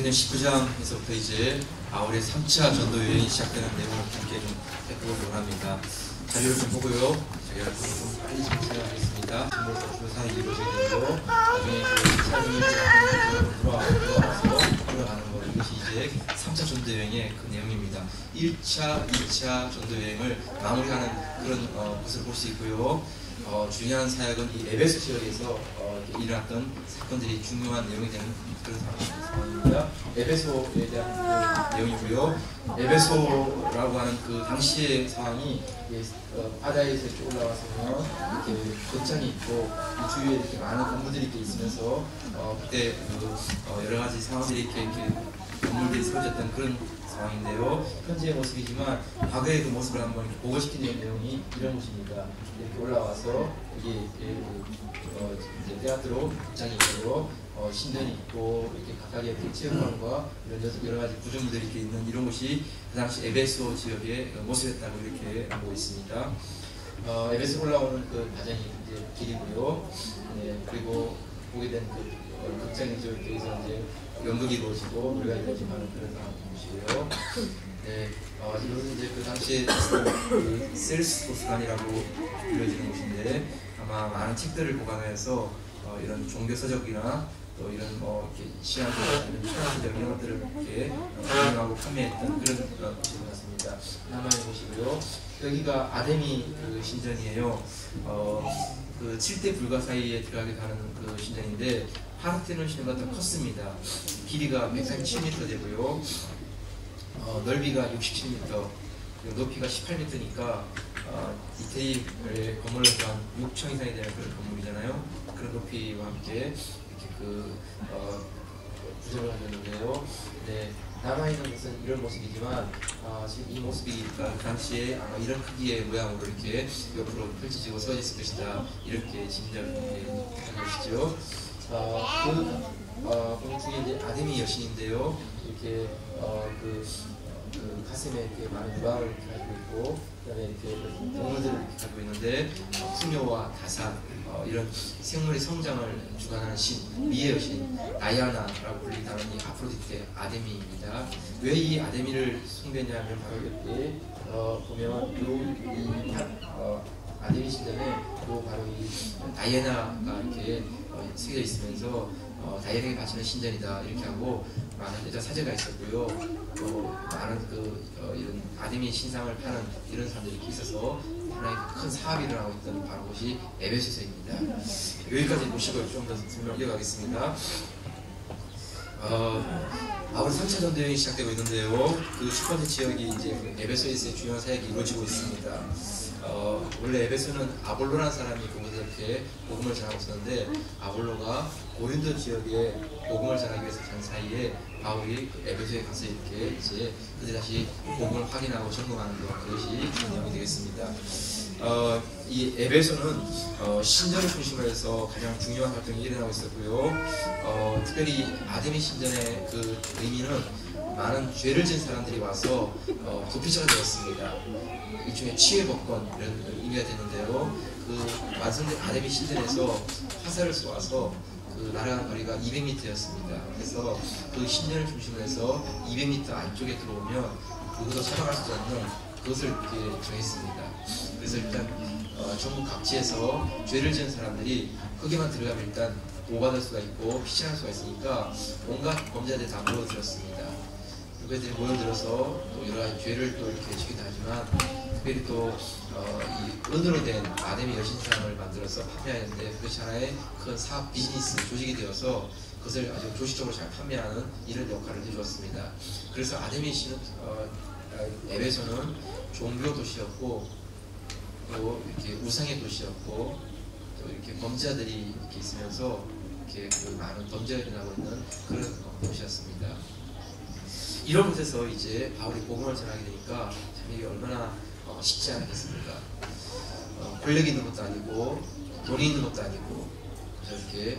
사도행전 19장에서부터 이제 바울의 3차 전도 여행이 시작되는 내용을 함께 좀 살펴보기 원합니다. 자료를 좀 보고요. 제가 좀 빨리 좀 진행하겠습니다. 정말 조사에 이루어지게 되고 나중에 그 사도행전 돌아가는 것, 이것이 이제 3차 전도 여행의 그 내용입니다. 1차, 2차 전도 여행을 마무리하는 그런 것을 볼 수 있고요. 중요한 사역은 이 에베소 지역에서 일어났던 사건들이 중요한 내용이 되는 그런 상황입니다. 에베소에 대한 내용이고요. 에베소라고 하는 그 당시의 상황이 바다에서 이렇게 올라와서는 이렇게 거창이 있고 이 주위에 이렇게 많은 건물들이 이렇게 있으면서 그때 여러 가지 상황들이 이렇게 건물들이 세워졌던 그런 상황인데요. 현재의 모습이지만 과거의 그 모습을 한번 이렇게 보고시키는 내용이 이런 곳입니다. 이렇게 올라와서 여기 이제 테아트로 극장이 있고 신전이 있고 이렇게 각각의 체육관과 이런 여러 가지 구조물들이 이렇게 있는 이런 곳이 그 당시 에베소 지역의 모습이었다고 이렇게 보고 있습니다. 에베소 올라오는 그 과정이 이제 길이고요. 네, 그리고 보게 된 그 극장이죠. 여기서 이제 연극이 이루어지고 노래가 이루어지는 그런 상황이시고요. 네, 이것은 이제 그 당시에 그 셀스토스관이라고 불려지는 곳인데 아마 많은 책들을 보관해서 이런 종교 서적이나 또 이런 이렇게 시안서적, 신앙서적 이런 것들을 이렇게 운영하고 판매했던 그런 곳인 것 같습니다. 남아의 곳이고요. 여기가 아데미 그 신전이에요. 그 7대 불가 사이에 들어가게 가는 그 신전인데 파르테논 신전보다 더 컸습니다. 길이가 137m 되고요. 넓이가 67m, 높이가 18m니까 디테일의 건물로 한 6층 이상이 되는 그런 건물이잖아요. 그런 높이와 함께 이렇게 구조를 하셨는데요. 네, 남아있는 것은 이런 모습이지만 지금 이 모습이 당시에 아마 이런 크기의 모양으로 이렇게 옆으로 펼쳐지고 서있을 것이다 이렇게 짐작하는 것이죠. 그 중에 이제 아데미 여신인데요. 이렇게 그 가슴에 이렇게 많은 유방을 이렇게 가지고 있고, 그다음에 이렇게 동물들을 이렇게 가지고 있는데 풍요와 다산 이런 생물의 성장을 주관하는 신, 미의 여신 다이아나라고 불리다는 이 아프로디테 아데미입니다. 왜 이 아데미를 숭배냐면 바로 이렇게 보면 아데미 신전에 바로 이 다이아나가 이렇게 새겨져 있으면서 다이아나에게 바치는 신전이다 이렇게 하고 많은 여자 사제가 있었고요. 또 많은 이런 아데미 신상을 파는 이런 사람들이 이렇게 있어서 하나의 큰 사업이 일어나고 있던 바로 곳이 에베소서입니다. 여기까지 보시고 좀 더 설명을 이어가겠습니다. 바울 3차 전도 여행이 시작되고 있는데요. 그 첫 번째 지역이 이제 에베소에서의 중요한 사역이 이루어지고 있습니다. 원래 에베소는 아볼로라는 사람이 거기서 이렇게 복음을 전하고 있었는데 아볼로가 고린도 지역에 복음을 전하기 위해서 간 사이에 바울이 에베소에 가서 이렇게 이제 그들 다시 복음을 확인하고 점검하는 그것이 내용이 되겠습니다. 이 에베소는 신전을 중심으로 해서 가장 중요한 활동이 일어나고 있었고요. 특별히 아데미 신전의 그 의미는 많은 죄를 지은 사람들이 와서 도피처가 되었습니다. 일종의 치유복권 이런 의미가 되는데요. 그 완성된 아데미 신전에서 화살을 쏘아서 그 날아간 거리가 200m였습니다. 그래서 그 신전을 중심으로 해서 200m 안쪽에 들어오면 그것도 살아갈 수 없는 그것을 이렇게 정했습니다. 그래서 일단 전국 각지에서 죄를 지은 사람들이 거기만 들어가면 일단 보호받을 수가 있고 피신할 수가 있으니까 온갖 범죄자들이 다 모여들었습니다. 그들이 모여들어서 또 여러 가지 죄를 또 이렇게 지기도 하지만 특별히 또 이 은으로 된 아데미 여신상을 만들어서 판매하는데 그것이 하나의 큰 사업 비즈니스 조직이 되어서 그것을 아주 조직적으로 잘 판매하는 이런 역할을 해주었습니다. 그래서 아데미 에베소는 종교 도시였고 또 이렇게 우상의 도시였고 또 이렇게 범죄자들이 이렇게 있으면서 이렇게 그 많은 범죄가 일어나고 있는 그런 도시였습니다. 이런 곳에서 이제 바울이 복음을 전하게 되니까 참 이게 얼마나 쉽지 않겠습니까? 권력이 있는 것도 아니고 돈이 있는 것도 아니고 그래서 이렇게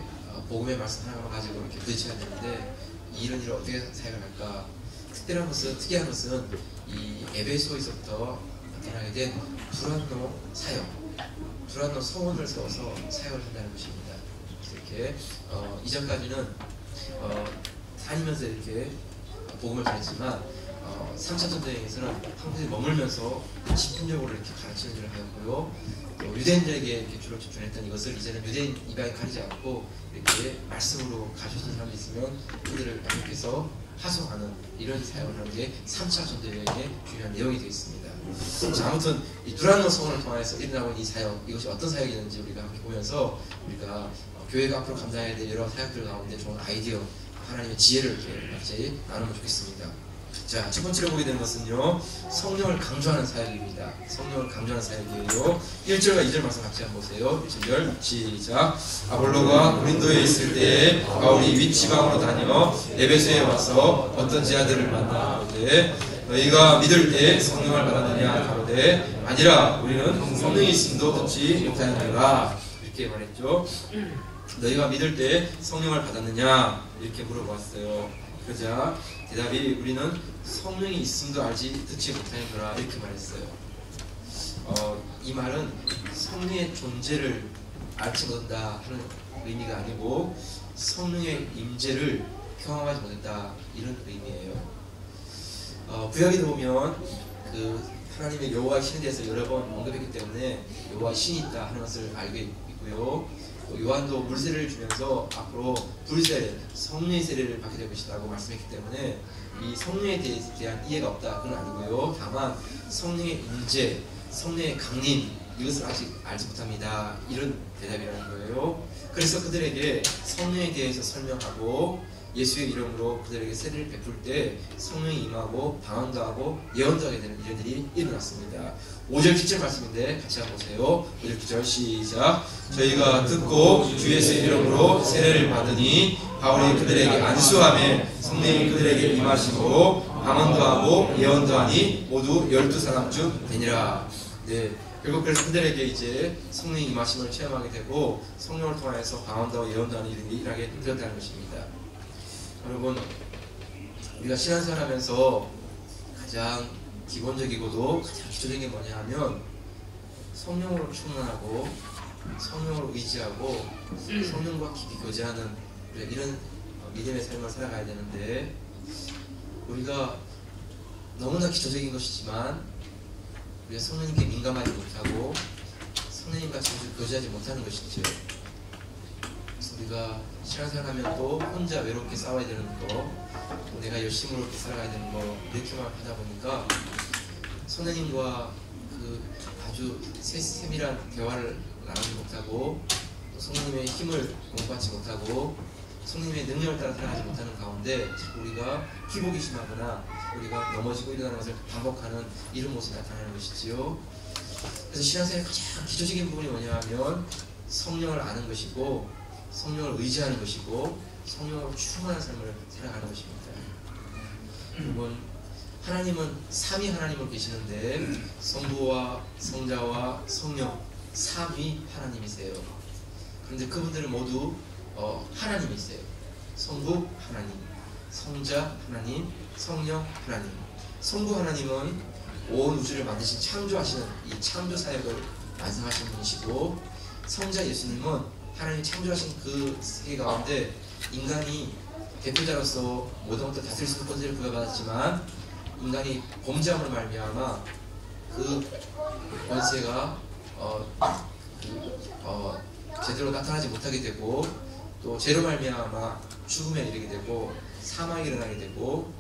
복음의 말씀 하나만 가지고 이렇게 부딪혀야 되는데 이런 일을 어떻게 사역을 할까? 특이한 것은 이 에베소에서부터 나타나게 된 두란노 사역, 두란노 서원을 세워서 사역을 한다는 것입니다. 그래서 이렇게 이전까지는 다니면서 이렇게 복음을 전했지만 3차 전도여행에서는 한국에 머물면서 집중적으로 이렇게 가르치는 일을 하였고요. 또 유대인들에게 이렇게 주로 집중했던 이것을 이제는 유대인 이방인 가리지 않고 이렇게 말씀으로 가르쳐준 사람이 있으면 그들을 양육해서 파송하는 이런 사역을 하는 게 3차 전도여행의 중요한 내용이 되어 있습니다. 자, 아무튼 이 두란노 성원을 통해서 일어나고 있는 이 사역, 이것이 어떤 사역이었는지 우리가 함께 보면서 우리가 교회가 앞으로 감당해야 될 여러 사역들 가운데 좋은 아이디어, 하나님의 지혜를 이렇게 같이 나누면 좋겠습니다. 자, 첫 번째로 보게 되는 것은요, 성령을 강조하는 사역입니다. 성령을 강조하는 사역이에요. 1절과 2절 말씀 같이 한번 보세요. 1절 시작. 아볼로가 고린도에 있을 때 바울이 윗지방으로 다녀 에베소에 와서 어떤 제자들을 만나 가로되 너희가 믿을 때 성령을 받았느냐 가로되 아니라 우리는 성령이 있음도 듣지 못하였노라 이렇게 말했죠. 너희가 믿을 때 성령을 받았느냐 이렇게 물어보았어요. 그러자 대답이 우리는 성령이 있음도 알지 듣지 못하였노라 이렇게 말했어요. 이 말은 성령의 존재를 알지 못한다 하는 의미가 아니고 성령의 임재를 경험하지 못했다 이런 의미예요. 구약에 보면 그 하나님의 여호와의 신에 대해서 여러 번 언급했기 때문에 여호와의 신이 있다 하는 것을 알게 있고요. 요한도 물세례를 주면서 앞으로 불세례, 성령의 세례를 받게 될 것이라고 말씀했기 때문에 이 성령에 대한 이해가 없다 그건 아니고요. 다만 성령의 임재, 성령의 강림 이것을 아직 알지 못합니다. 이런 대답이라는 거예요. 그래서 그들에게 성령에 대해서 설명하고 예수의 이름으로 그들에게 세례를 베풀 때 성령이 임하고 방언도 하고 예언도 하게 되는 일들이 일어났습니다. 5절 7절 말씀인데 같이 한번 보세요. 5절 9절 시작. 저희가 듣고 주 예수의 이름으로 세례를 받으니 바울이 그들에게 안수하며 성령이 그들에게 임하시고 방언도 하고 예언도 하니 모두 12사람쯤 되니라. 네. 결국 그래서 그들에게 이제 성령의 임하심을 체험하게 되고 성령을 통해서 방언도 하고 예언도 하는 일이 일하게 되었다는 것입니다. 여러분, 우리가 신앙생활 하면서 가장 기본적이고도 가장 기초적인 게 뭐냐 하면 성령으로 충만하고 성령으로 의지하고 성령과 깊이 교제하는 이런 믿음의 삶을 살아가야 되는데 우리가 너무나 기초적인 것이지만 우리가 성령님께 민감하지 못하고 성령님과 자주 교제하지 못하는 것이죠. 그래서 우리가 신앙생활 하면 또 혼자 외롭게 싸워야 되는 거, 또 내가 열심히 이렇게 살아가야 되는 거 이렇게만 하다 보니까 성령님과 그 아주 세밀한 대화를 나누지 못하고 또 성령님의 힘을 공부하지 못하고 성령님의 능력을 따라 살아가지 못하는 가운데 우리가 기복이 심하거나 우리가 넘어지고 일어나는 것을 반복하는 이런 모습이 나타나는 것이지요. 그래서 신앙생활의 가장 기초적인 부분이 뭐냐 하면 성령을 아는 것이고 성령을 의지하는 것이고 성령으로 충만한 삶을 살아가는 것입니다. 여러분, 하나님은 삼위 하나님으로 계시는데 성부와 성자와 성령 삼위 하나님이세요. 그런데 그분들은 모두 하나님이세요. 성부 하나님, 성자 하나님, 성령 하나님. 성부 하나님은 온 우주를 만드신 창조하시는 이 창조 사역을 완성하신 분이시고 성자 예수님은 하나님이 창조하신 그 세계 가운데 인간이 대표자로서 모든 것을 다스릴 수 있는 권세를 부여받았지만 인간이 범죄함으로 말미암아 그 권세가 제대로 나타나지 못하게 되고 또 죄로 말미암아 죽음에 이르게 되고 사망이 일어나게 되고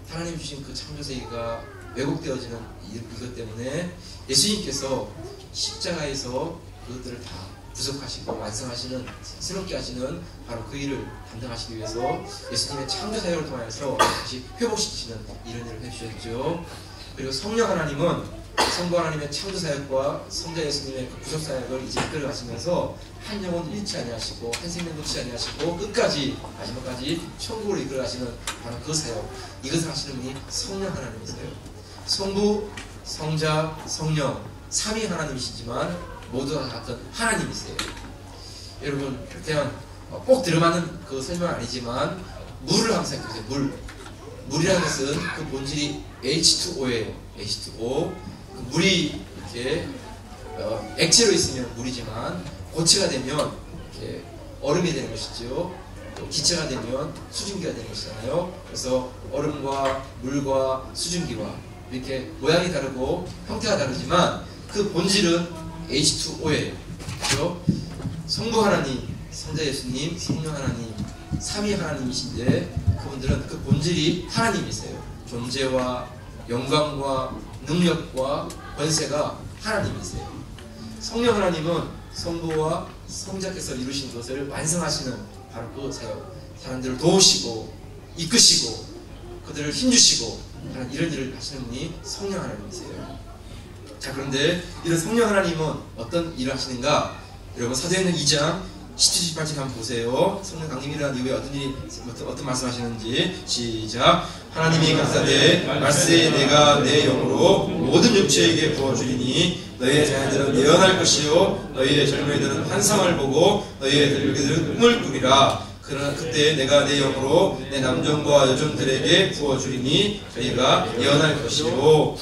하나님 주신 그 창조 세계가 왜곡되어지는 이것 때문에 예수님께서 십자가에서 그것들을 다 부속하시고 완성하시는 새롭게 하시는 바로 그 일을 담당하시기 위해서 예수님의 창조 사역을 통해서 다시 회복시키시는 이런 일을 해주셨죠. 그리고 성령 하나님은 성부 하나님의 창조 사역과 성자 예수님의 그 구속 사역을 이제 이끌어 가시면서 한 영혼 잃지 아니하시고 한 생명 놓지 아니하시고 끝까지 마지막까지 천국으로 이끌어 가시는 바로 그 사역, 이것을 하시는 분이 성령 하나님이세요. 성부, 성자, 성령 삼위 하나님이시지만 모두가 같은 하나님이세요. 여러분, 그냥 꼭 들어맞는 그 설명은 아니지만 물을 항상 생각해보세요. 물이라는 것은 그 본질이 H2O예요. H2O. 그 물이 이렇게 액체로 있으면 물이지만 고체가 되면 이렇게 얼음이 되는 것이죠. 또 기체가 되면 수증기가 되는 것이잖아요. 그래서 얼음과 물과 수증기와 이렇게 모양이 다르고 형태가 다르지만 그 본질은 H2O예요. 그렇죠? 성부 하나님, 성자 예수님, 성령 하나님, 삼위 하나님이신데 그분들은 그 본질이 하나님이세요. 존재와 영광과 능력과 권세가 하나님이세요. 성령 하나님은 성부와 성자께서 이루신 것을 완성하시는 바로 그 사람들을 도우시고 이끄시고 그들을 힘주시고 하는 이런 일을 하시는 분이 성령 하나님이세요. 자, 그런데 이런 성령 하나님은 어떤 일을 하시는가? 여러분 사도행전 2장 17, 18절 한번 보세요. 성령 강림이 일어난 이후에 어떤 말씀하시는지 시작. 하나님이 가라사대 말세에 내가 내 영으로 모든 육체에게 부어주리니 너희의 자녀들은 예언할 것이요 너희의 젊은이들은 환상을 보고 너희의 늙은이들은 꿈을 꾸리라. 그러나 그때 내가 내 영으로 내 남종과 여종들에게 부어주리니 저희가 예언할 것이요.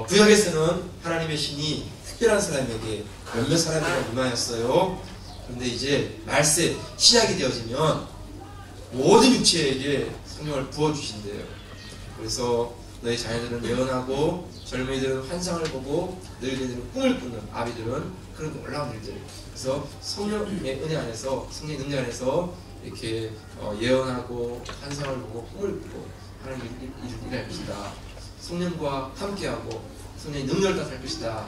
구약에서는 하나님의 신이 특별한 사람에게 몇몇 사람에게 임하였어요. 그런데 이제 말세 신약이 되어지면 모든 육체에게 성령을 부어주신대요. 그래서 너희 자녀들은 예언하고 젊은이들은 환상을 보고 늙은이들은 꿈을 꾸는 아비들은 그런 놀라운 일들. 그래서 성령의 은혜 안에서 성령의 능력 안에서 이렇게 예언하고 환상을 보고 꿈을 꾸고 하나님 일을 할 것이다. 성령과 함께하고 성령의 능력을 따라 할 것이다.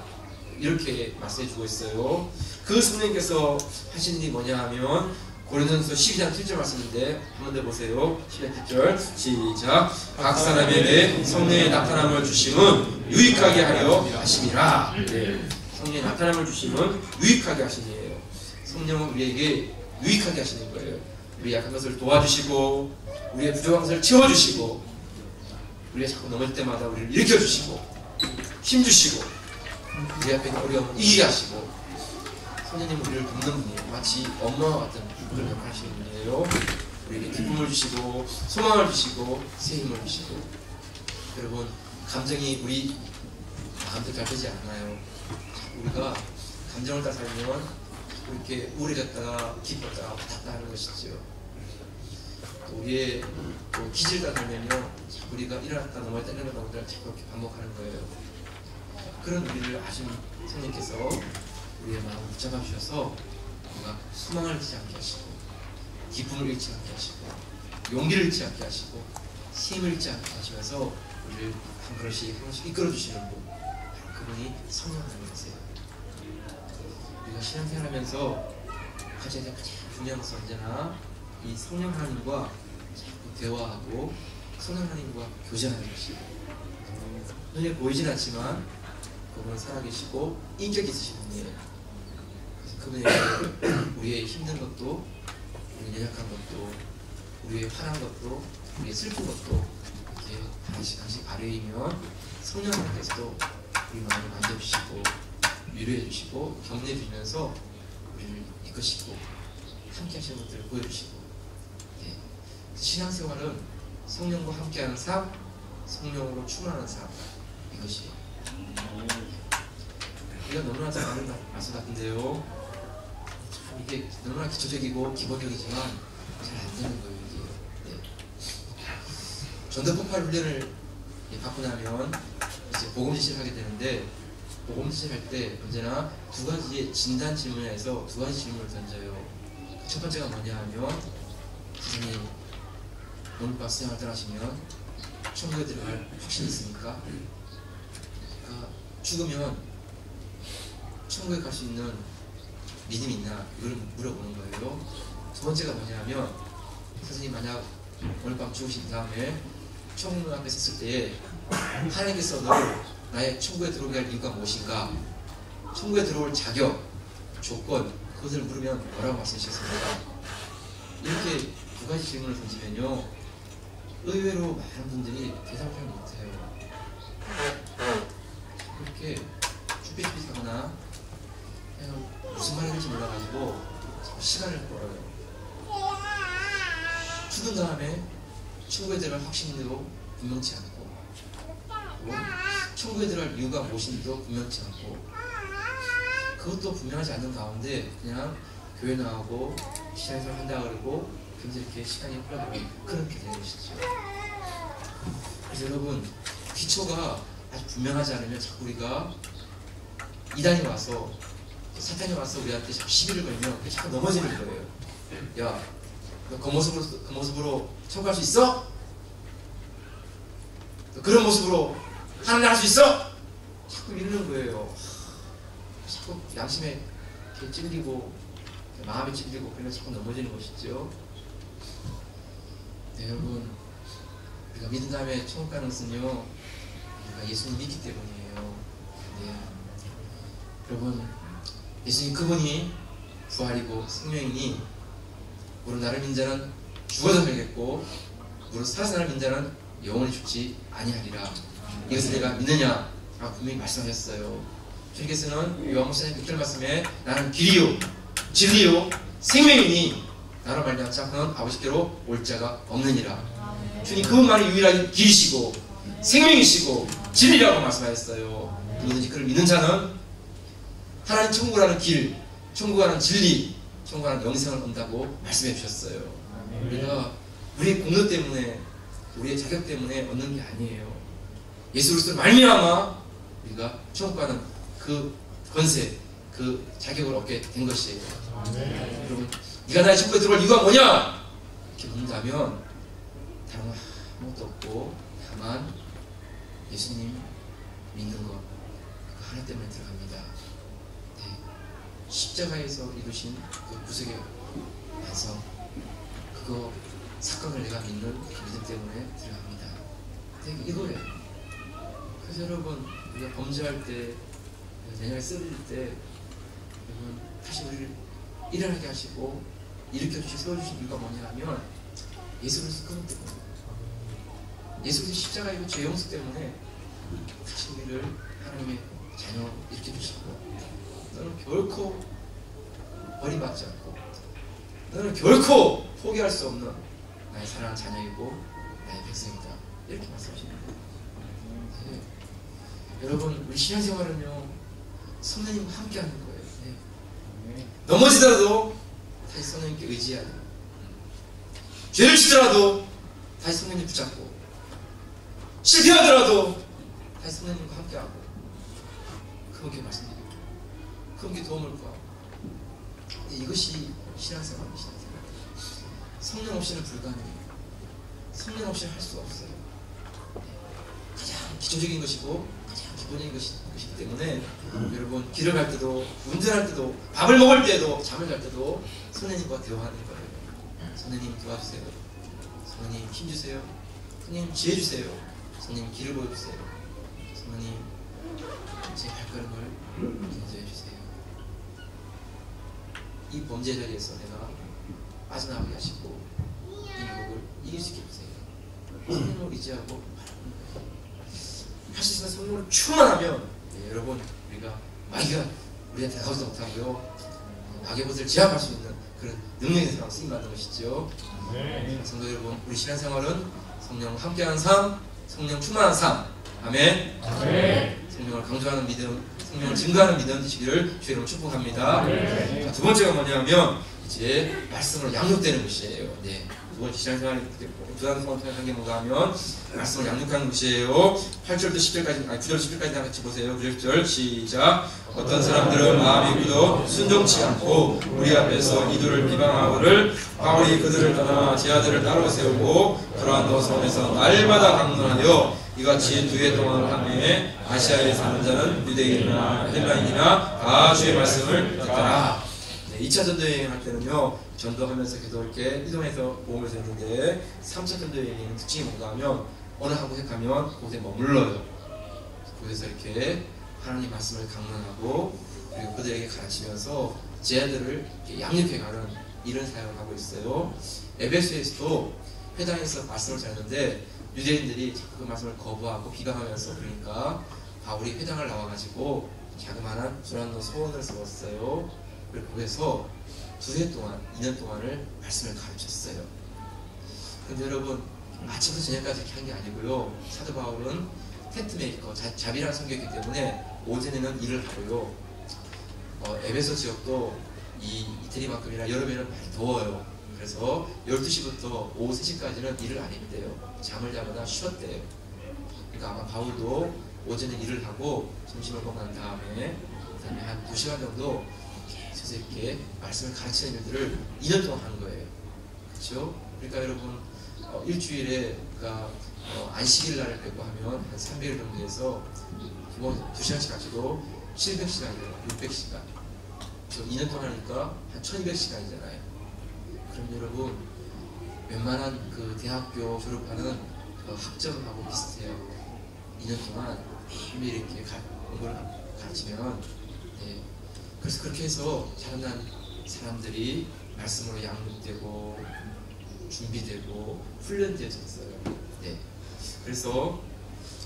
이렇게 말씀해주고 있어요. 그 성령께서 하신 일이 뭐냐 하면 고린도전서 12장 7절 말씀인데 한 번 더 보세요. 12장 7절 시작. 각 사람에게 성령의 나타남을 주심은 유익하게 하려 하심이라. 네. 성령의 나타남을 주심은 유익하게 하심이에요. 성령은 우리에게 유익하게 하시는 거예요. 우리 약한 것을 도와주시고 우리의 부족한 것을 채워주시고 우리가 자꾸 넘어질 때마다 우리를 일으켜주시고 힘주시고 우리 앞에 있는 어려움을 이기게 하시고 성령님은 우리를 돕는 분이에요. 마치 엄마와 같은 그런 역할을 하시는 분이에요. 우리에게 기쁨을 주시고 소망을 주시고 새 힘을 주시고. 여러분 감정이 우리 마음대로 잘 되지 않아요. 우리가 감정을 따라 살면 이렇게 우울해졌다가 기뻤다가 왔다 하는 것이죠. 또 우리의 또 기질을 따라 살면요 우리가 일어났다 넘어졌다 일어났다 넘어졌다 자꾸 이렇게 반복하는 거예요. 그런 우리를 아신 성령께서 우리의 마음을 붙잡아 주셔서 우리가 소망을 잃지 않게 하시고 기쁨을 잃지 않게 하시고 용기를 잃지 않게 하시고 힘을 잃지 않게 하시면서 우리를 한 걸음씩 한 걸음씩 이끌어 주시는 분, 그분이 성령 하나님이세요. 우리가 신앙생활하면서 가져야 될 가장 중요한 것은 언제나 이 성령 하나님과 자꾸 대화하고 성령 하나님과 교제하는 것이에요. 눈에 보이진 않지만 그분은 살아계시고 인격 있으신 분이에요. 그래서 그분에게 우리의 힘든 것도 우리의 연약한 것도 우리의 화난 것도 우리의 슬픈 것도 이렇게 하나씩 아뢰이면 성령 하나님께서도 우리 마음을 만져주시고 위로해주시고 격려해주시면서 우리를 이끄시고 함께 하시는 것들을 보여주시고. 네. 신앙생활은 성령과 함께하는 삶, 성령으로 충만하는 삶, 이것이에요. 우리가 너무나 잘 아는 말씀 같은데요. 참 이게 너무나 기초적이고 기본적이지만 잘 안 되는 거예요. 이게. 네. 전도폭발 훈련을 받고 나면 이제 복음 지시를 하게 되는데 복음 지시를 할 때 언제나 두 가지의 진단 질문에서 두 가지 질문을 던져요. 첫 번째가 뭐냐 하면 선생님 오늘 밤 수양을 떠나시면 천국에 들어갈 확신이 있습니까? 죽으면 천국에 갈 수 있는 믿음이 있나 이걸 물어보는 거예요. 두 번째가 뭐냐면 선생님 만약 오늘 밤 죽으신 다음에 천국 앞에 섰을 때에 하나님께서 너를 나의 천국에 들어오게 할 이유가 무엇인가, 천국에 들어올 자격, 조건 그것을 물으면 뭐라고 말씀하셨습니까? 이렇게 두 가지 질문을 던지면요 의외로 많은 분들이 대답을 잘 못해요. 그렇게 쭈삣쭈삣하거나 그냥 무슨 말을 할지 몰라가지고 시간을 벌어요. 죽은 다음에 천국에 들어갈 확신도 분명치 않고 또 천국에 들어갈 이유가 무엇인지도 분명치 않고 그것도 분명하지 않는 가운데 그냥 교회 나가고 신앙생활 한다 그러고 굉장히 이렇게 시간이 흘러가고 그렇게 되는 것이죠. 그래서 여러분, 기초가 아주 분명하지 않으면 자꾸 우리가 이단이 와서, 사탄이 와서 우리한테 자꾸 시비를 걸면 자꾸 넘어지는 거예요. 야, 너 그 모습으로 천국 갈 수 있어? 너 그런 모습으로 하나님 할 수 있어? 자꾸 이러는 거예요. 자꾸 양심에 이렇게 찔리고 마음에 찔리고 그러면 자꾸 넘어지는 것이죠. 네, 여러분, 우리가 믿은 다음에 천국 가는 것은요, 우리가 예수님 믿기 때문이에요. 네. 여러분, 예수님 그분이 부활이고 생명이니 무릇 나를 믿는 자는 죽어도 살겠고 무릇 살아서 믿는 자는 영원히 죽지 아니하리라. 이것을 내가 믿느냐? 라고 분명히 말씀하셨어요. 주님께서는 요한복음 6절 말씀에 나는 길이요 진리요 생명이니 나로 말미암지 않고는 아버지께로 올 자가 없느니라. 주님 그분만이 유일하게 길이시고 생명이시고 진리라고 말씀하셨어요. 누구든지 그를 믿는 자는 하나님 천국을 하는 길, 천국을 하는 진리, 천국을 하는 영생을 얻는다고 말씀해 주셨어요. 우리가 우리의 공로 때문에, 우리의 자격 때문에 얻는 게 아니에요. 예수 그리스도를 말미암아 우리가 천국 가는 그 권세, 그 자격을 얻게 된 것이에요. 여러분, 네가 나의 천국에 들어갈 이유가 뭐냐? 이렇게 묻는다면 다른 건 아무것도 없고 다만 예수님 믿는 것, 그 하나 때문에 들어갑니다. 네. 십자가에서 이루신 그 구속의 완성, 그거 사건을 내가 믿는 그 믿음 때문에 들어갑니다. 네, 이거예요. 그래서 여러분, 우리가 범죄할 때, 내년에 쓰러질 때, 여러분 다시 우리를 일어나게 하시고 일으켜주시고 세워주신 이유가 뭐냐 하면 예수 그리스도 그분 때문에, 예수 그리스도 십자가이고 죄 용서 때문에 다시 우리를 하나님의 자녀 일으켜주시고, 너는 결코 버림받지 않고 너는 결코 포기할 수 없는 나의 사랑하는 자녀이고 나의 백성이다, 이렇게 말씀하시는 거예요. 네. 여러분, 우리 신앙생활은요 성령님과 함께 하는 거예요. 네. 넘어지더라도 다시 성령님께 의지해야 돼요. 죄를 지더라도 다시 성령님 붙잡고, 실패하더라도 다시 성령님과 함께하고, 그분께 말씀드리고 그분께 도움을 구하고. 이것이 신앙생활입니다. 성령 없이는 불가능해요. 성령 없이는 할 수가 없어요. 가장 기초적인 것이고 가장 기본적인 것이기 때문에 여러분, 길을 갈 때도, 운전할 때도, 밥을 먹을 때도, 잠을 잘 때도 성령님과 대화하는 거예요. 성령님 도와주세요. 성령님 힘주세요. 성령님 지혜주세요. 성령님 길을 보여주세요. 성령님 제 발걸음을 인도해주세요. 이 범죄 자리에서 내가 빠져나가게 하시고 이 유혹을 이길 수 있게 해주세요. 성령을 의지하고 할 수 있는 성령을 충만하면, 네, 여러분, 우리가 마귀가 우리한테 다가오지도 못하고요, 악의 것을 제압할 수 있는 그런 능력의 사람 쓰임받는 것이죠. 성도 여러분, 우리 신앙생활은 성령 함께하는 삶, 성령 충만한 삶, 아멘. 성령을 강조하는 믿음, 성령을 증거하는 믿음 되시기를 주의 이름으로 축복합니다. 자, 두 번째가 뭐냐면 이제 말씀으로 양육되는 것이에요. 네. 두 번째 신앙생활이 부담스러운 게 뭔가 하면 말씀을 양육하는 것이에요. 8절부터 10절까지, 9절 10절까지 다 같이 보세요. 9절 시작. 어떤 사람들은 마음이 굳어 순종치 않고 우리 앞에서 이들을 비방하거늘 바울이 그들을 떠나 제 아들을 따로 세우고 그러한 도성에서 날마다 강론하여 이같이 2해 동안 하매 아시아에 사는 자는 유대인이나 헬라인이나 다 주의 말씀을 듣더라. 2차 전도여행 할 때는요, 전도하면서 계속 이렇게 이동해서 모험에서 했는데 3차 전도여행의 특징이 뭔가 하면 어느 한 곳에 가면 그곳에 머물러요. 그곳에서 이렇게 하나님 말씀을 강론하고 그리고 그들에게 가르치면서 제자들을 양육해가는 이런 사역을 하고 있어요. 에베소에서도 회당에서 말씀을 전했는데 유대인들이 자꾸 그 말씀을 거부하고 비방하면서, 그러니까 바울이 회당을 나와가지고 자그마한 조란노 소원을 써왔어요. 그리고 거기서 2해 동안, 2년 동안을 말씀을 가르쳤어요. 근데 여러분, 아침부터 저녁까지 이렇게 한 게 아니고요, 사도 바울은 텐트메이커, 자비라는 성격이기 때문에 오전에는 일을 하고요, 에베소 지역도 이 이태리만큼이나 여름에는 많이 더워요. 그래서 12시부터 오후 3시까지는 일을 안 했대요. 잠을 자거나 쉬었대요. 그러니까 아마 바울도 오전에 일을 하고 점심을 먹고 난 다음에 그다음에 한 2시간 정도 계속 이렇게 말씀을 가르치는 일들을 2년 동안 한 거예요. 그렇죠? 그러니까 여러분 일주일에 그러니까 안식일 날을 빼고 하면 한 300일 정도 해서 기본 2시간씩 가지고 700시간이에요. 600시간. 그래서 2년 동안 하니까 한 1200시간이잖아요. 그럼 여러분 웬만한 그 대학교 졸업하는 그 학점하고 비슷해요. 2년 동안 매일 이렇게 공부를 가르치면 네. 그래서 그렇게 해서 자라난 사람들이 말씀으로 양육되고 준비되고 훈련되어졌어요. 네. 그래서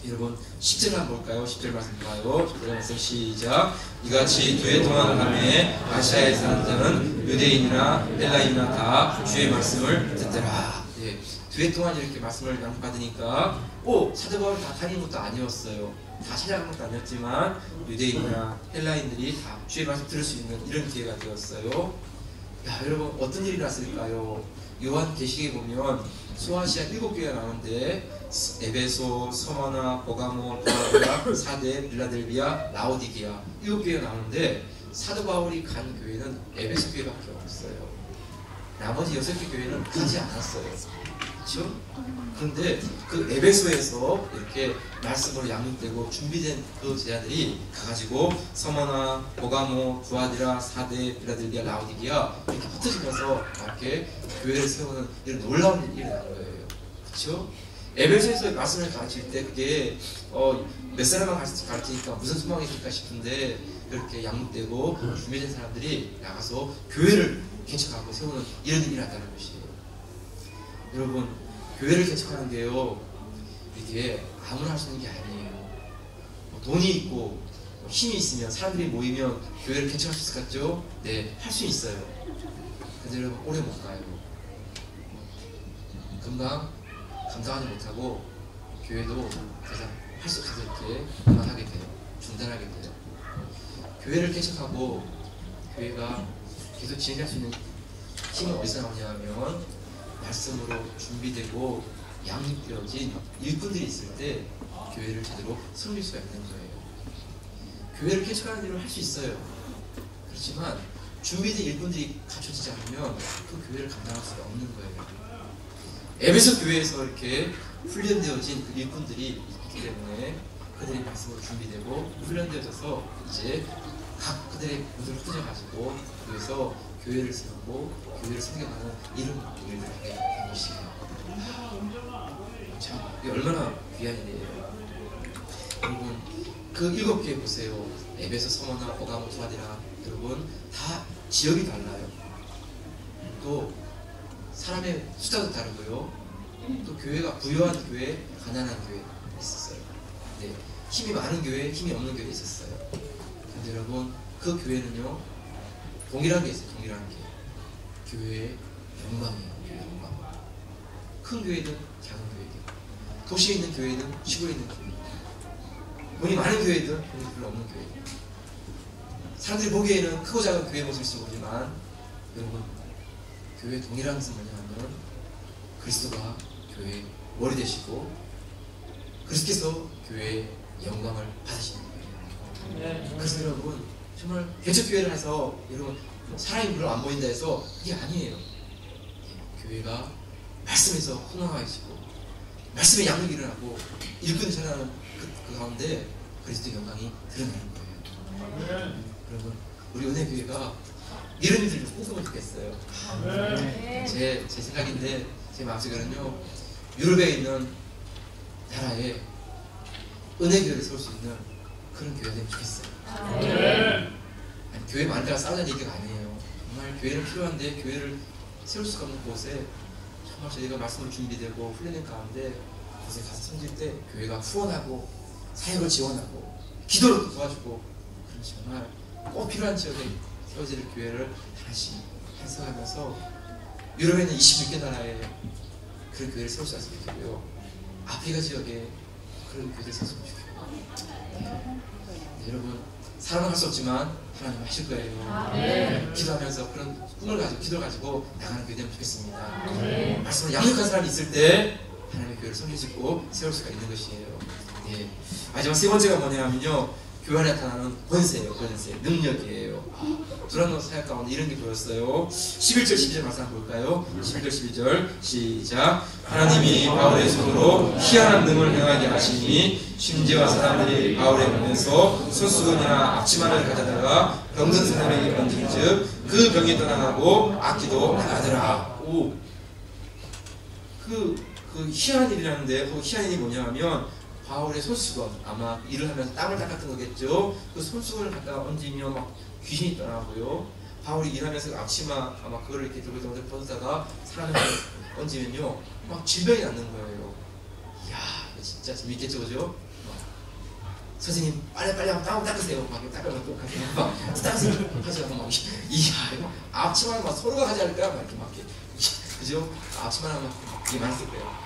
여러분 10절 한번 볼까요? 10절 말씀 봐요. 10절 말씀 시작. 이같이 교회 동안을 하며 아시아에 사는 자는 유대인이나 헬라인이나 다 주의 말씀을 듣더라. 네. 교회 동안 이렇게 말씀을 양육받으니까 사도 바울이 다 다닌 것도 아니었어요. 다 찾아간 것도 아니었지만 유대인이나 헬라인들이 다 주의 말씀 들을 수 있는 이런 기회가 되었어요. 야, 여러분 어떤 일이 났을까요? 요한 계시록에 보면 소아시아 7교회가 나오는데 에베소, 서머나, 버가모, 도아디아, 사데, 빌라델비아, 라오디게아 7교회가 나오는데 사도 바울이 간 교회는 에베소 교회밖에 없어요. 나머지 6개 교회는 가지 않았어요. 그렇죠? 그런데 그 에베소에서 이렇게 말씀으로 양육되고 준비된 그 제자들이 가가지고 서머나, 버가모, 두아디라, 사데, 빌라델비아, 라오디게아 이렇게 흩어지면서 이렇게 교회를 세우는 이런 놀라운 일이 일어난 거예요. 그렇죠? 에베소에서 말씀을 가르칠 때 그게 몇 사람만 가르치니까 무슨 소망이실까 싶은데 그렇게 양육되고 준비된 사람들이 나가서 교회를 개척하고 세우는 이런 일이 일어났다는 것이에요. 여러분 교회를 개척하는 게요 이게 아무나 할 수 있는 게 아니에요. 돈이 있고 힘이 있으면 사람들이 모이면 교회를 개척할 수 있을 것 같죠? 네, 할 수 있어요. 근데 여러분 오래 못 가요. 금방 감당하지 못하고 교회도 계속 할 수 없어서 이렇게 그만하게 돼요. 중단하게 돼요. 교회를 개척하고 교회가 계속 진행할 수 있는 힘은 어디서 나오냐 하면 말씀으로 준비되고 양육되어진 일꾼들이 있을 때 교회를 제대로 섬길 수가 있는 거예요. 교회를 개척하는 일을 할 수 있어요. 그렇지만 준비된 일꾼들이 갖춰지지 않으면 그 교회를 감당할 수가 없는 거예요. 에베소 교회에서 이렇게 훈련되어진 그 일꾼들이 있기 때문에 그들이 말씀으로 준비되고 훈련되어져서 이제 각 그들의 무대를 흩어져가지고 그래서 교회를 세우고 교회를 섬겨가는 이런 일들을 하게 된 것이에요. 참 이게 얼마나 귀한 일이에요. 여러분 그 7개 보세요. 에베소, 서머나, 버가모, 두아디라 여러분 다 지역이 달라요. 또 사람의 숫자도 다르고요. 또 교회가 부유한 교회, 가난한 교회 있었어요. 네, 힘이 많은 교회, 힘이 없는 교회 있었어요. 근데 여러분 그 교회는요 동일한 게 있어요. 동일한 게 교회의 영광이에요. 교회 영광. 큰 교회든 작은 교회든 도시에 있는 교회든 시골에 있는 교회, 돈이 많은 교회든 돈이 별로 없는 교회, 사람들이 보기에는 크고 작은 교회 모습일지 모르지만 여러분 교회의 동일한 것은 뭐냐 하면 그리스도가 교회의 머리 되시고 그리스도께서 교회의 영광을 받으시는 거예요. 그래서 여러분 정말 개척교회를 해서 여러분 사람이 별로 안 보인다 해서 이게 아니에요. 교회가 말씀에서 흥황하시고 말씀의 양육이 일어나고 일꾼이 전하는 그 가운데 그리스도의 영광이 드러나는 거예요. 여러분 우리 은혜교회가 이런 일들을 꼭 했으면 좋겠어요. 제 생각인데 제 마음속에는요 유럽에 있는 나라에 은혜교회를 세울 수 있는 그런 교회가 되면 좋겠어요. 아니, 교회 많은 데가 싸우자는 얘기가 아니에요. 정말 교회는 필요한데 교회를 세울 수가 없는 곳에 정말 저희가 말씀을 준비되고 훈련된 가운데 그곳에 가서 섬길 때 교회가 후원하고 사역을 지원하고 기도를 도와주고 그런 정말 꼭 필요한 지역에 세워질 교회를 하나씩 해석하면서 유럽에 있는 26개 나라에 그런 교회를 세울 수 있었으면 좋겠고요. 아프리카 지역에 그런 교회를 세웠으면 좋겠고 네, 여러분 사람은 할 수 없지만 하나님 하실 거예요. 네. 기도하면서 그런 꿈을 가지고 기도를 가지고 나가는 교회 되면 좋겠습니다. 네. 말씀을 양육한 사람이 있을 때 하나님의 교회를 성립짓고 세울 수가 있는 것이에요. 네. 마지막 세 번째가 뭐냐면요, 교회 안에 나타나는 권세예요. 권세, 능력이에요. 두란노 사역 가운데 이런 게 보였어요. 11절 12절 말씀 한번 볼까요? 11절 12절 시작. 하나님이 바울의 손으로 희한한 능을 행하게 하시니 심지어 사람들이 바울에 보면서 손수건이나 앞치마를 가져다가 병든 사람에게 얹은즉 그 병이 떠나가고 악기도 나가더라. 오. 그 희한한 일이라는데 그 희한한 일이 뭐냐 하면 바울의 손수건, 아마 일을 하면서 땀을 닦았던 거겠죠. 그 손수건을 갖다가 얹으면 막 귀신이 떠나고요. 바울이 일하면서 그 앞치마 아마 그거를 이렇게 들고 벗다가 사람을 얹으면요 막 질병이 낫는 거예요. 이야, 진짜 재밌겠죠, 그죠? 선생님 빨리 땀을 닦으세요. 막 닦으면 또 가세요. 막 닦으세요. 하시다가 막 이야, 이거 앞치마를 막 서로가 하지 않을까? 막 이렇게 막 그죠? 앞치마를 막 이게 많이 쓸 거예요.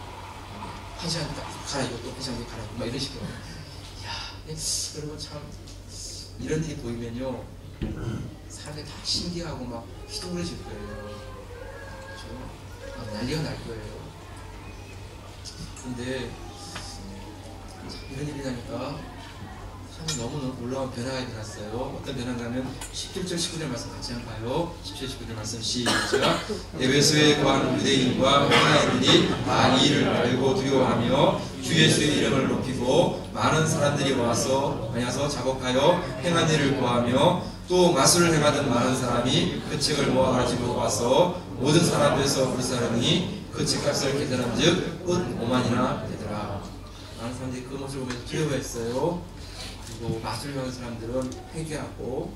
한 시간 갈아입고 또 한 시간 갈아입고 막 이런 식으로. 이야, 여러분 참 이런 일이 보이면요 사람들이 다 신기하고 막 휘둥그레질 거예요. 그렇죠? 막 난리가 날 거예요. 근데 이런 일이 나니까 참 너무 놀라운 변화가 일어났어요. 어떤 변화가면 17절 19절 말씀 같이 한번 봐요. 17절 19절 말씀 시작. 에베소에 거하는 유대인과 헬라인들이 다 이를 알고 두려워하며 주 예수의 이름을 높이고 많은 사람들이 와서 작업하여 행한 일을 구하며 또 마술을 행하던 많은 사람이 그 책을 모아 가지고 와서 모든 사람들에서 불사르니 그 책값을 계산한즉 은 5만이나 되더라. 많은 사람들이 그 모습을 보면서 두려워했어요. 그리고 마술을 하는 사람들은 회개하고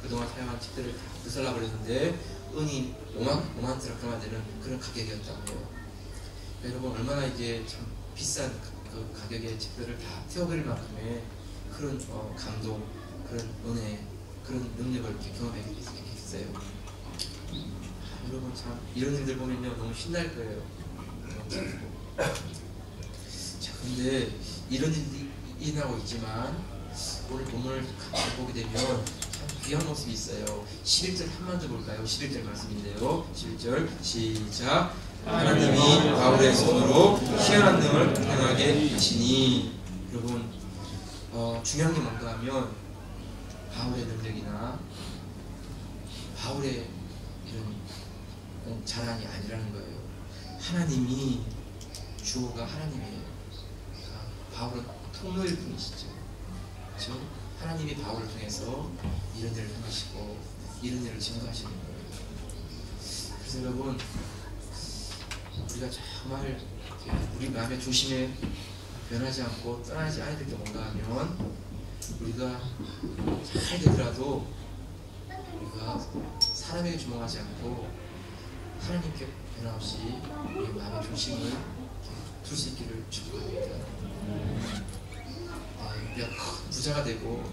그동안 사용한 책들을 다 부살라 버렸는데 은이 5만 드라크마 되는 그런 가격이었다고요. 여러분 얼마나 이게 참 비싼 그 가격의 책들을 다 태워버릴 만큼의 그런 감동, 그런 은혜, 그런 능력을 이렇게 경험했어요. 여러분 참 이런 일들 보면요 너무 신날 거예요. 자, 근데 이런 일이 일어나고 있지만 오늘 본문을 같이 보게 되면 참 귀한 모습이 있어요. 11절 한번 더 볼까요? 11절 말씀인데요. 11절 시작. 하나님이 바울의 손으로 희한한 능을 행하게 하시니. 여러분 중요한 게 뭔가 하면 바울의 능력이나 바울의 이런 자랑이 아니라는 거예요. 하나님이 주어가 하나님이에요. 바울은 통로일 뿐이시죠. 그렇죠? 하나님이 바울을 통해서 이런 일을 행하시고 이런 일을 증거하시는 거예요. 그래서 여러분 우리가 정말 우리 마음의 중심에 변하지 않고 떠나지 않아야 될 게 뭔가 하면 우리가 잘 되더라도 우리가 사람에게 주목하지 않고 하나님께 변함없이 우리 마음의 중심을 둘 수 있기를 축복합니다. 우리가 큰 부자가 되고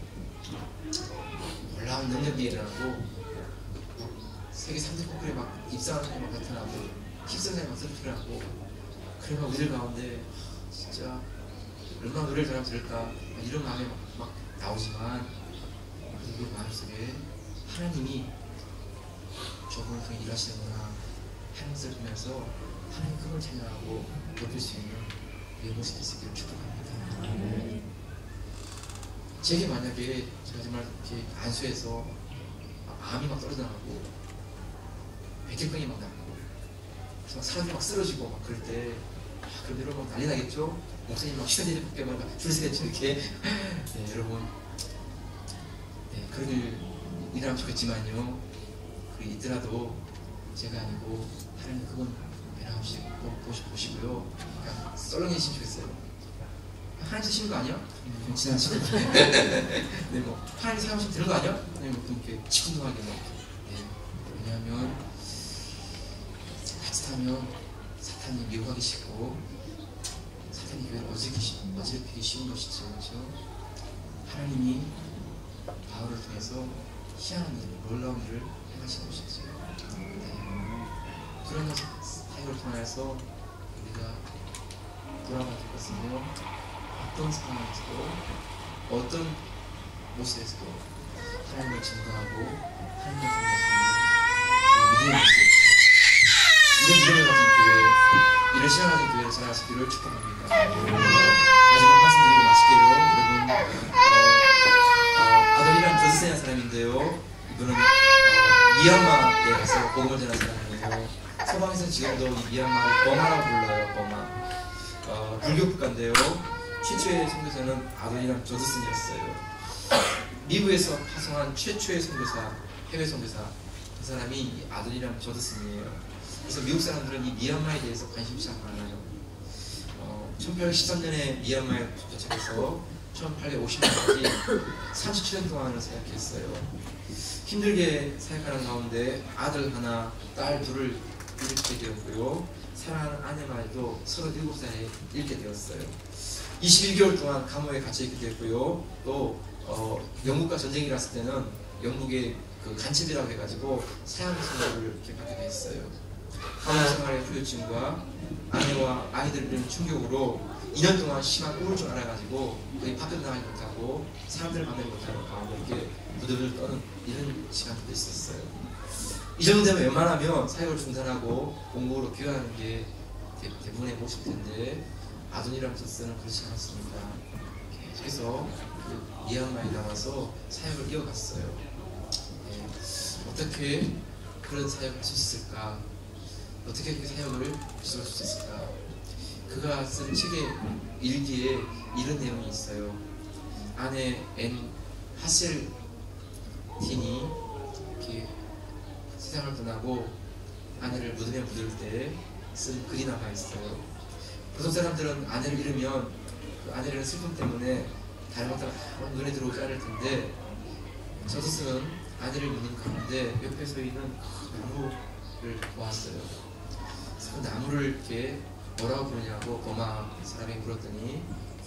놀라운 능력이 일어나고 세계 3대 콩쿠르에 막 입상하는 게 막 나타나고 힙선에 막 서투르하고 그러면 우리들 가운데 진짜 얼마나 노래를 잘하면 들을까 이런 마음이 막 나오지만 우리 마음속에 하나님이 저분을 통해 일하시는구나 하는 것을 보면서 하나님 그걸 찬양하고 높일 수 있는 우리의 모습이 있기를 축복합니다. 제게 만약에 제가 정말 이렇게 안수해서 암이 막 떨어져나가고 백혈병이 막 나고 사람들이 막 쓰러지고 막 그럴 때 그럼 여러분 난리 나겠죠? 목사님 막 시대지 밖에 막 줄서겠죠 이렇게. 네, 여러분 그런 일 일어나면 좋겠지만요 그게 있더라도 제가 아니고 하나님 그건 변함없이 꼭 보시고요 그냥 썰렁해지시면 좋겠어요. 하나님 쓰시는 거 아니야? 그냥 지나치고 네, 뭐 하나님 생각하시면 되는 거 아니야? 네, 뭐 이렇게 치kun하게 뭐 왜냐하면 자칫하면 사탄이 미혹하기 쉽고 사탄이 교회를 어지럽히기 쉬운 것이죠. 그렇죠? 하나님이 바울을 통해서 희한한 일, 놀라운 일을 행하시는 것이죠. 그런 사역을 통해서 우리가 돌아가야 될 것은요 어떤 상황에서도 어떤 모습에서도 하나님을 증거하고 하나님을 섬기는 믿음의 모습, 이런 믿음을 가진 교회, 이런 신앙을 가진 교회를 살아가시기를 축복합니다. 마지막 말씀드리고 마칠게요. 여러분, 아돌이라는 저스세한 사람인데요, 이분은 미얀마에 가서 복음을 전한 사람이에요. 서방에서 지금도 이 미얀마를 버마라고 불러요. 버마. 불교 국가인데요, 최초의 선교사는 아돌이라는 저스슨이었어요. 미국에서 파송한 최초의 선교사, 해외 선교사, 그 사람이 이 아돌이라는 저스슨이에요. 그래서 미국 사람들은 이 미얀마에 대해서 관심이 참 많아요. 1813년에 미얀마에 도착해서 1850년까지 37년 동안을 사역했어요. 힘들게 사역하는 가운데 아들 하나, 딸 둘을 잃게 되었고요. 사랑하는 아내마저도 37살에 잃게 되었어요. 21개월 동안 감옥에 갇혀있게 되었고요. 또 영국과 전쟁이 났을 때는 영국의 그 간첩이라고 해가지고 사형 선고를 이렇게 받게 됐어요. 감옥 생활의 후유증과 아내와 아이들을 잃은 충격으로 2년 동안 심한 우울증 알아가지고 거의 밖에도 나가지 못하고 사람들을 만나지 못하는 가운데 이렇게 부들부들 떠는 이런 시간도 있었어요. 이 정도 되면 웬만하면 사역을 중단하고 공부로 귀환하는 게 대부분의 모습일 텐데, 아돈이라는 저스는 그렇지 않았습니다. 계속해서 그 미얀마에 나와서 사역을 이어갔어요. 어떻게 그런 사역을 할 수 있을까? 어떻게 그 사역을 지속할 수 있을까? 그가 쓴 책의 일기에 이런 내용이 있어요. 아내 앤 하셀틴이 이렇게 세상을 떠나고 아내를 무덤에 묻을 때 쓴 글이 남아 있어요. 보통 사람들은 아내를 잃으면 그 아내를 슬픔 때문에 다른 것들 눈에 들어오지 않을 텐데, 저스는 아내를 묻는 가운데 옆에 서 있는 나무를 보았어요. 그 나무를 이렇게 뭐라고 부르냐고 버마 사람이 물었더니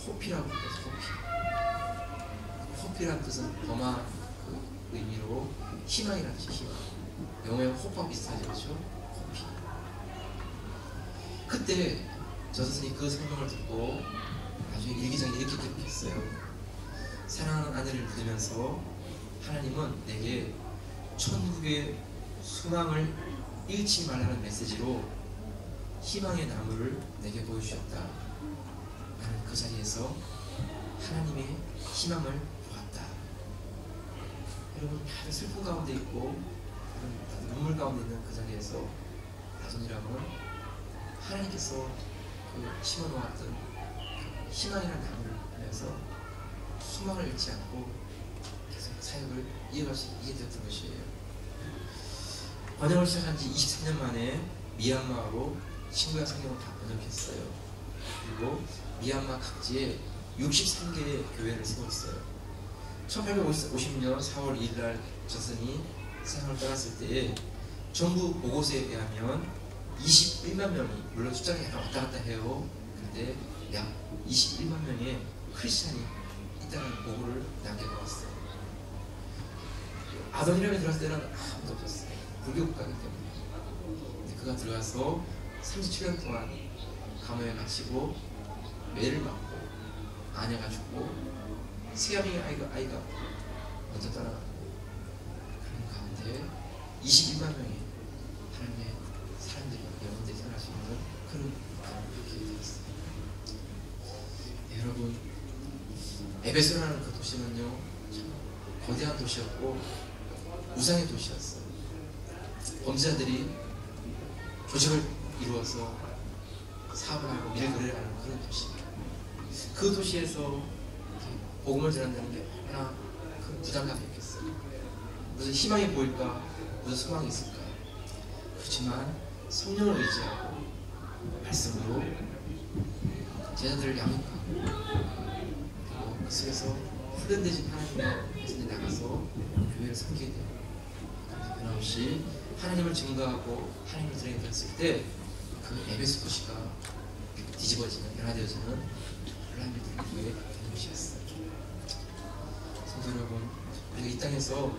호피라고 불렀어요. 호피. 호피라는 뜻은 버마 그 의미로 희망이라는 뜻이 희망. 영어의 호프와 비슷하죠, 그렇죠? 호피. 그때 저스슨이 그 설명을 듣고 나중에 일기장에 이렇게 기록했어요. 사랑하는 아내를 부르면서 하나님은 내게 천국의 소망을 잃지 말라는 메시지로 희망의 나무를 내게 보여주셨다. 나는 그 자리에서 하나님의 희망을 보았다. 여러분, 다들 슬픔 가운데 있고 다들 눈물 가운데 있는 그 자리에서 아돈이라면 하나님께서 그 심어놓았던 그 희망이라는 나무를 보면서 소망을 잃지 않고 계속 사역을 이어가시게 되었던 것이에요. 번역을 시작한 지 23년 만에 미얀마어로 신구약 성경을 다 번역했어요. 그리고 미얀마 각지에 63개의 교회를 세웠어요. 1850년 4월 2일날 저슨이 세상을 떠났을 때에 정부 보고서에 의하면 21만 명이, 물론 숫자가 약간 왔다 갔다 해요. 그런데 약 21만 명의 크리스찬이 있다는 보고를 남겨놓았어요. 아돈이라에 들어갔을 때는 아무도 없었어요. 불교 국가이기 때문에. 근데 그가 들어가서 37년 동안 감옥에 갇히고 매를 맞고 아내가 죽고 세 명의 아이가 먼저 떠나가고, 그런 가운데 21만 명의 하나님의 사람들이 영혼들이 살아갈 수 있는 그런 가운데 되었어요. 네, 여러분, 에베소라는 그 도시는요, 참 거대한 도시였고 우상의 도시였어요. 범죄자들이 조직을 이루어서 사업을 하고 밀거래를 하는 그런 도시. 그 도시에서 복음을 전한다는 게 얼마나 큰 부담감이었겠어요. 무슨 희망이 보일까? 무슨 소망이 있을까? 그렇지만 성령을 의지하고 말씀으로 제자들을 양육하고 그리고 그 속에서 훈련되신 하나님의 백성들이 나가서 교회를 섬기게 돼요. 변함없이 하나님을 증거하고 하나님을 드러냈을 때 그 에베소 도시가 뒤집어지는, 변화되어지는 하나님의 교회가 되는 것이었어요. 성도 여러분, 우리가 이 땅에서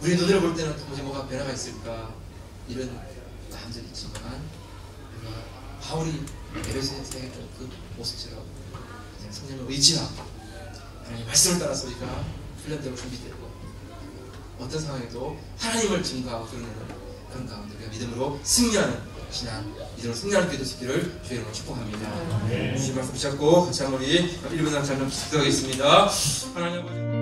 우리의 눈으로 볼 때는 도무지 뭐가 변화가 있을까 이런 마음들이 있지만, 우리가 바울이 에베소에서 했던 그 모습처럼 그냥 성령을 의지하고 하나님의 말씀을 따라서 우리가 훈련되고 준비되고 어떤 상황에도 하나님을 증거하고 드러내는 그런 가운데 우리가 믿음으로 승리하는 신앙, 믿음으로 승리하는 기도 있기를 주의 이름으로 축복합니다. 주님 말씀 붙잡고 같이 한번 우리 1분 잠깐 기도하겠습니다. 하나님 아버지